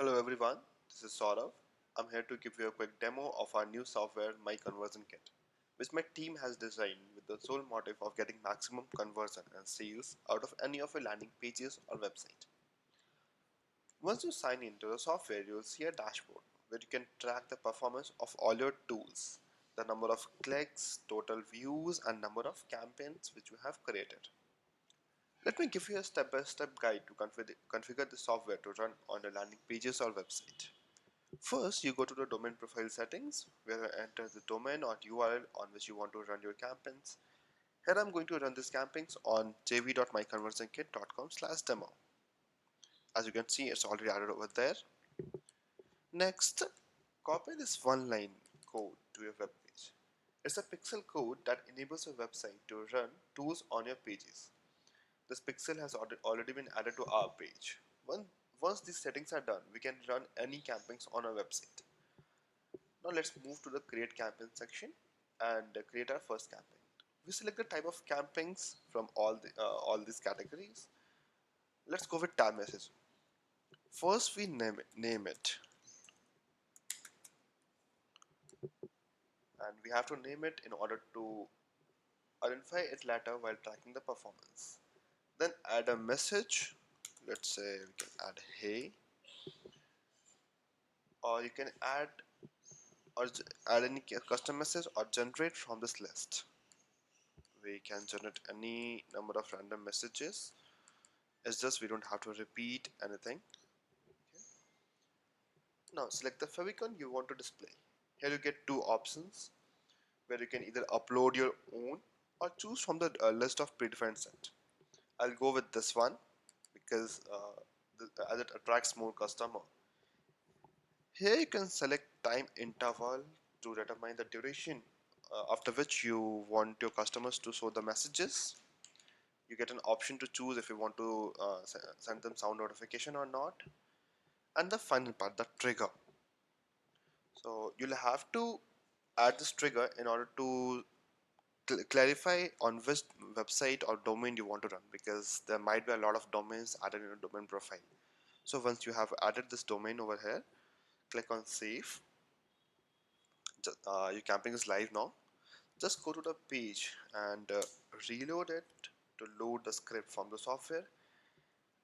Hello everyone, this is Saurav. I'm here to give you a quick demo of our new software, My Conversion Kit, which my team has designed with the sole motive of getting maximum conversion and sales out of any of your landing pages or website. Once you sign into the software, you will see a dashboard where you can track the performance of all your tools, the number of clicks, total views, and number of campaigns which you have created. Let me give you a step-by-step guide to configure the software to run on the landing pages or website. First, you go to the domain profile settings where you enter the domain or URL on which you want to run your campaigns. Here I'm going to run these campaigns on jv.myconversionkit.com/demo. As you can see, it's already added over there. Next, copy this one line code to your web page. It's a pixel code that enables your website to run tools on your pages. This pixel has already been added to our page. Once these settings are done, we can run any campaigns on our website. Now let's move to the create campaign section and create our first campaign. We select the type of campaigns from all these categories. Let's go with tab message. First we name it, and we have to name it in order to identify it later while tracking the performance. Then add a message. Let's say we can add hey, or you can or add any custom message or generate from this list. We can generate any number of random messages. It's just we don't have to repeat anything. Okay. Now select the favicon you want to display. Here you get two options where you can either upload your own or choose from the list of predefined set. I'll go with this one because as it attracts more customer. Here you can select time interval to determine the duration after which you want your customers to show the messages. You get an option to choose if you want to send them sound notification or not. And the final part, the trigger. So you'll have to add this trigger in order to clarify on which website or domain you want to run, because there might be a lot of domains added in a domain profile. So once you have added this domain over here, click on save. Your camping is live now. Just go to the page and reload it to load the script from the software.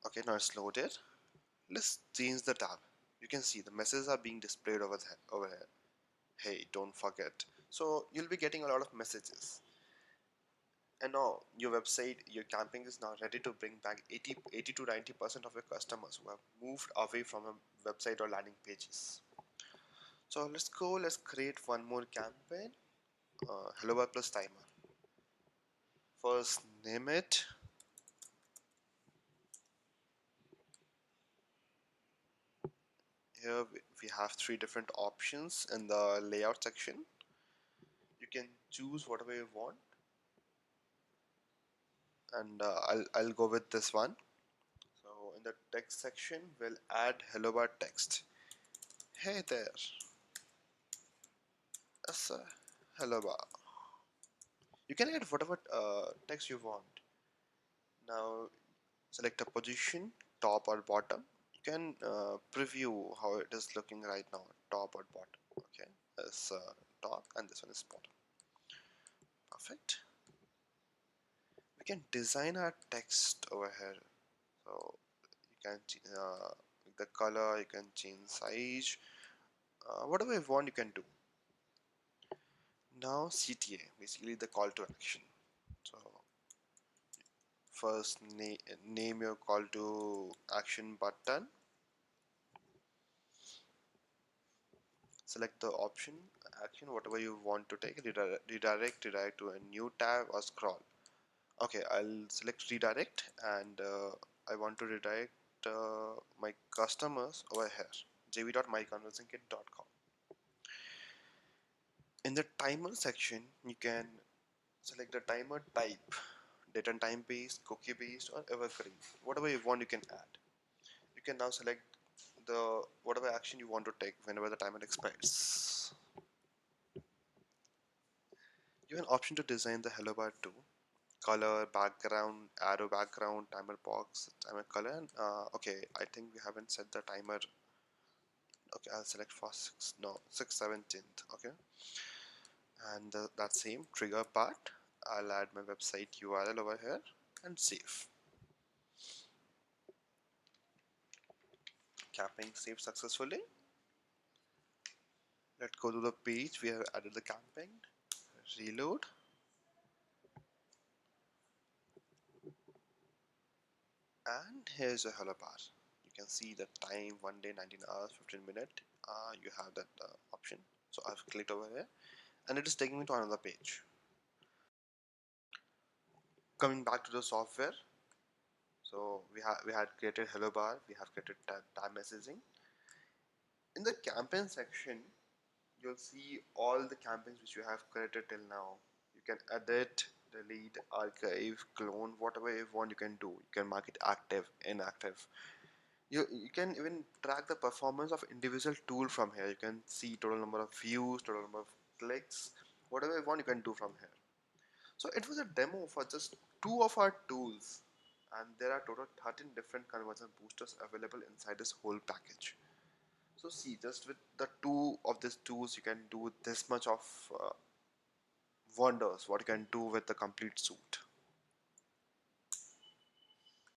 Okay, now it's loaded. Let's change the tab. You can see the messages are being displayed over here. Hey, don't forget. So you'll be getting a lot of messages. And now your website, your camping is now ready to bring back 80 to 90% of your customers who have moved away from a website or landing pages. So let's create one more campaign. Hello World Plus timer. First name it. Here we have three different options in the layout section. You can choose whatever you want, and I'll go with this one. So in the text section, we'll add hello bar text. Hey there, yes, hello bar. You can add whatever text you want. Now select a position, top or bottom. You can preview how it is looking right now, top or bottom. Okay, this top and this one is bottom. Perfect. We can design our text over here. So you can the color, you can change size, whatever you want you can do. Now CTA, basically the call to action. So first name your call to action button. Select the option action whatever you want to take. Redirect to a new tab or scroll. Okay, I'll select redirect, and I want to redirect my customers over here, jv.myconversionkit.com. In the timer section, you can select the timer type, date and time based, cookie based, or evergreen. Whatever you want, you can add. You can now select the whatever action you want to take whenever the timer expires. You have an option to design the hello bar too. Color, background, arrow background, timer box, timer color. And, okay, I think we haven't set the timer Okay, I'll select for 6, no, 6/17. Okay, and that same trigger part, I'll add my website URL over here and save. Camping saved successfully. Let's go to the page we have added the camping. Reload. And here's a hello bar. You can see the time, 1 day, 19 hours, 15 minutes. You have that option. So I've clicked over here and it is taking me to another page. Coming back to the software. So we had created hello bar, we have created tab messaging. In the campaign section, you'll see all the campaigns which you have created till now. You can edit, delete, archive, clone, whatever you want you can do. You can mark it active, inactive. You can even track the performance of individual tool from here. You can see total number of views, total number of clicks, whatever you want you can do from here. So it was a demo for just two of our tools, and there are total 13 different conversion boosters available inside this whole package. So see, just with the two of these tools you can do this much of wonders what you can do with the complete suite.